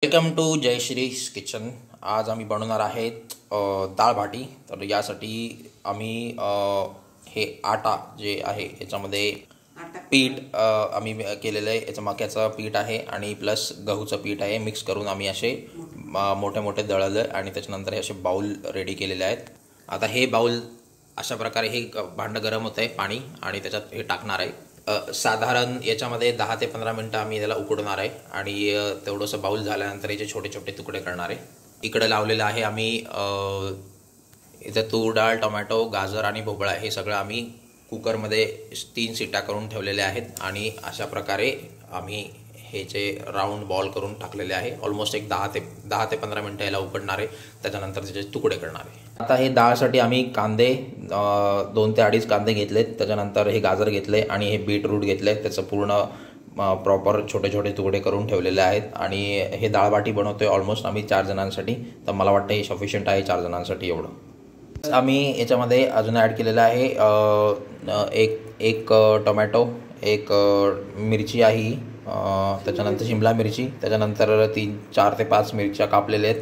Welcome to जयश्रीज kitchen. आज आम्ही बनवणार आहेत डाळ भाटी। तर यासाठी आम्ही हे आटा जे आहे याच्यामध्ये पीठ आम्ही केलेलं आहे। याचं मक्याचं पीठ आहे आणि प्लस गहूचं पीठ आहे, मिक्स करून आम्ही असे मोठे मोठे दळलं आणि त्याच्यानंतर हे असे बाउल रेडी केलेले आहेत। आता हे बाउल अशा प्रकारे हे भांडं गरम होतं आहे पाणी आणि त्याच्यात हे टाकणार आहे। साधारण याच्यामध्ये 10 ते 15 मिनटं आम्ही त्याला उकडवणार आहे आणि तेवढंसं बाउल झाल्यानंतर याचे छोटे छोटे तुकडे करणार आहे। इकडे लावलेलं आहे आम्ही इथे तूर डाळ, टोमॅटो, गाजर आणि भोपळा हे सगळं आम्ही कुकरमध्ये 3 शिट्ट्या करून ठेवलेले आहेत आणि अशा प्रकारे आम्ही हे जे राऊंड बॉल करून टाकलेले आहे। ऑलमोस्ट एक 10 ते 15 मिनटं याला उकडणार आहे, त्याच्यानंतर त्याचे तुकडे करणार आहे। आता हे डाळसाठी आम्ही कांदे 2 ते 2.5 कांदे घेतलेत, त्याच्यानंतर हे गाजर घेतले आणि हे बीटरूट घेतले, त्याचं पूर्ण प्रॉपर छोटे छोटे तुकडे करून ठेवलेले आहेत आणि हे डाळ बाटी बनवतोय ऑलमोस्ट आम्ही 4 जणांसाठी। तर मला वाटतं हे सफिशियंट आहे 4 जणांसाठी एवढं। आम्ही याच्यामध्ये अजून ॲड केलेलं आहे एक टोमॅटो, एक मिरची आहे, त्याच्यानंतर शिमला मिरची, त्याच्यानंतर 4 ते 5 मिरच्या कापलेल्या आहेत,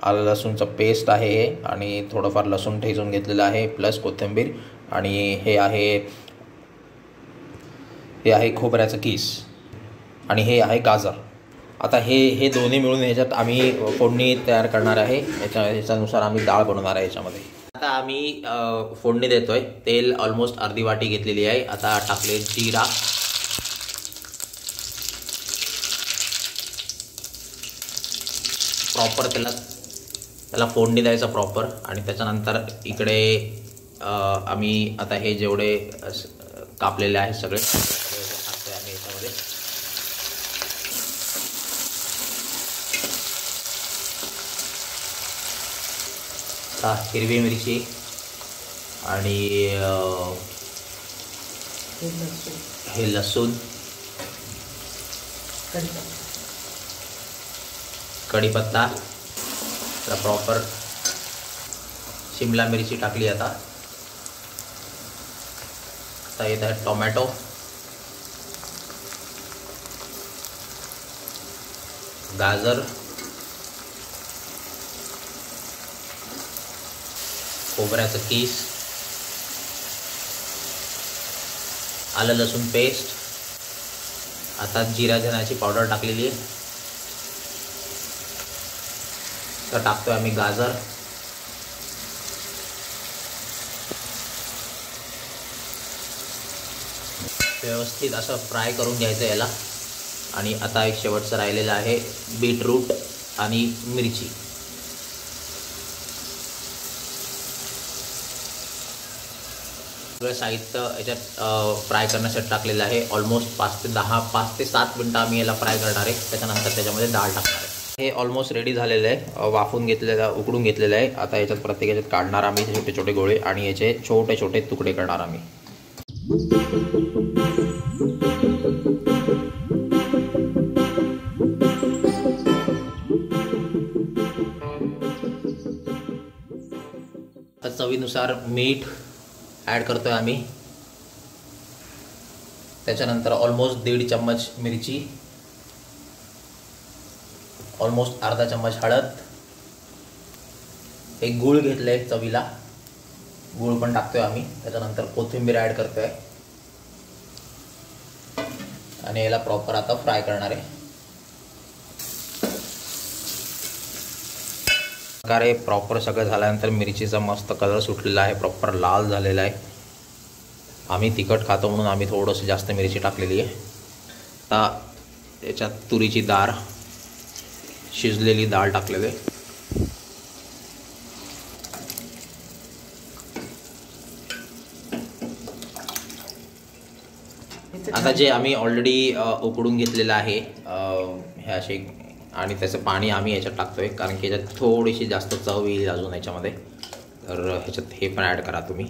आलं लसूणचं पेस्ट आहे हे आणि थोडंफार लसूण ठेचून घेतलेलं आहे, प्लस कोथिंबीर आणि हे आहे खोबऱ्याचं कीस आणि हे आहे गाजर। आता हे दोन्ही मिळून ह्याच्यात आम्ही फोडणी तयार करणार आहे। याच्यानुसार आम्ही डाळ बनवणार आहे याच्यामध्ये। आता आम्ही फोडणी देतोय। तेल ऑलमोस्ट अर्धी वाटी घेतलेली आहे। आता टाकले जिरा, प्रॉपर त्याला फोडणी द्यायचं प्रॉपर आणि त्याच्यानंतर इकडे आम्ही आता हे जेवढे कापलेले आहेत सगळे टाकतोय आम्ही याच्यामध्ये। हिरवी मिरची आणि हे लसूण, कढीपत्ता, तर प्रॉपर शिमला मिरची टाकली। आता येत आहे टोमॅटो, गाजर, खोबऱ्याचं कीस, आलं लसूण पेस्ट, आता जिरा धण्याची पावडर टाकलेली आहे। तर टाकतोय आम्ही गाजर, व्यवस्थित असं फ्राय करून घ्यायचं याला। आणि आता एक शेवटचं राहिलेलं आहे बीटरूट आणि मिरची। सगळं साहित्य याच्यात फ्राय करण्यासाठी टाकलेलं आहे। ऑलमोस्ट 5 ते 7 मिनटं आम्ही याला फ्राय करणार आहे, त्याच्यानंतर त्याच्यामध्ये डाळ टाकणार आहे। हे ऑलमोस्ट रेडी झालेलं आहे, वाफून घेतलेलं, उकडून घेतलेलं आहे। आता याच्यात प्रत्येक याच्यात काढणार आम्ही छोटे छोटे गोळे आणि याचे छोटे छोटे तुकडे करणार आम्ही। चवीनुसार मीठ ॲड करतोय आम्ही, त्याच्यानंतर ऑलमोस्ट 1.5 चम्मच मिरची, ऑलमोस्ट अर्धा चम्मच हळद, एक गूळ घेतलंय चवीला, गूळ पण टाकतोय आम्ही, त्याच्यानंतर कोथिंबीर ॲड करतोय आणि याला प्रॉपर आता फ्राय करणार आहे। प्रकारे प्रॉपर सगळं झाल्यानंतर मिरचीचा मस्त कलर सुटलेला आहे, प्रॉपर लाल झालेला आहे। आम्ही तिखट खातो म्हणून आम्ही थोडंसं जास्त मिरची टाकलेली आहे। आता याच्यात तुरीची डाळ, शिजलेली डाळ टाकलेली आहे। आता जे आम्ही ऑलरेडी उकडून घेतलेलं आहे हे असे, आणि त्याचं पाणी आम्ही याच्यात टाकतोय कारण की याच्यात थोडीशी जास्त चव येईल अजून याच्यामध्ये। तर ह्याच्यात हे पण ॲड करा तुम्ही।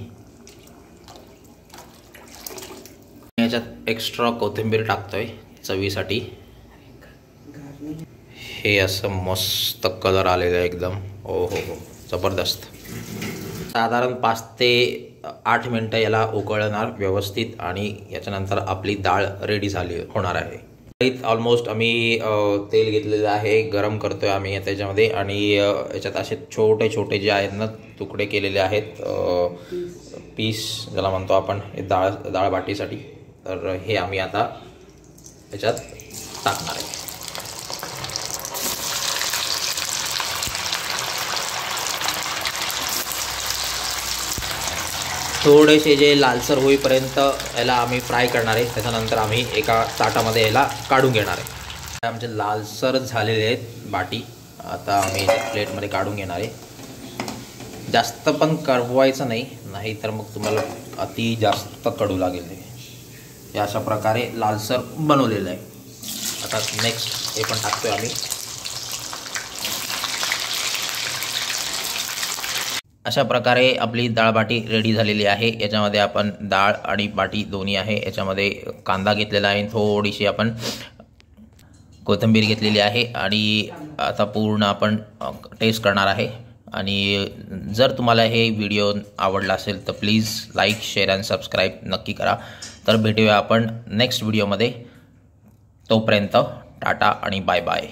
याच्यात एक्स्ट्रा कोथिंबीर टाकतोय चवीसाठी। हे असं मस्त कलर आलेलं आहे एकदम, ओ हो जबरदस्त। साधारण 5 ते 8 मिनटं याला उकळणार व्यवस्थित आणि याच्यानंतर आपली डाळ रेडी होणार आहे। ऑलमोस्ट आम्ही तेल घेतलेलं आहे, गरम करतोय आम्ही त्याच्यामध्ये आणि याच्यात असे छोटे छोटे जे आहेत ना तुकडे केलेले आहेत, पीस ज्याला म्हणतो आपण डाळ बाटीसाठी. तर हे आम्ही आता याच्यात टाकणार आहे. थोडेसे जे लालसर होईपर्यंत याला आम्ही फ्राय करणार आहे. त्याच्यानंतर आम्ही एका ताटामध्ये याला काढून घेणार आहे. आमचे लालसर झालेले आहेत बाटी. आता आम्ही प्लेटमध्ये काढून घेणार आहे. जास्त पण करवायचं नाही तर मग तुम्हाला अति जास्त कडू लागेल. हे अशा प्रकारे लालसर बनवलेलं आहे. आता नेक्स्ट हे पण टाकतोय आम्ही. अशा प्रकारे आपली डाळ बाटी रेडी झालेली आहे. याच्यामध्ये आपण डाळ आणि बाटी दोन्ही आहे. याच्यामध्ये कांदा घेतलेला आहे, थोडीशी आपण कोथिंबीर घेतलेली आहे आणि आता पूर्ण आपण टेस्ट करणार आहे. आणि जर तुम्हाला हे व्हिडिओ आवडला असेल तर please like, share and subscribe नक्की करा. तर भेटूया आपण नेक्स्ट व्हिडिओमध्ये. तोपर्यंत टाटा आणि बाय बाय.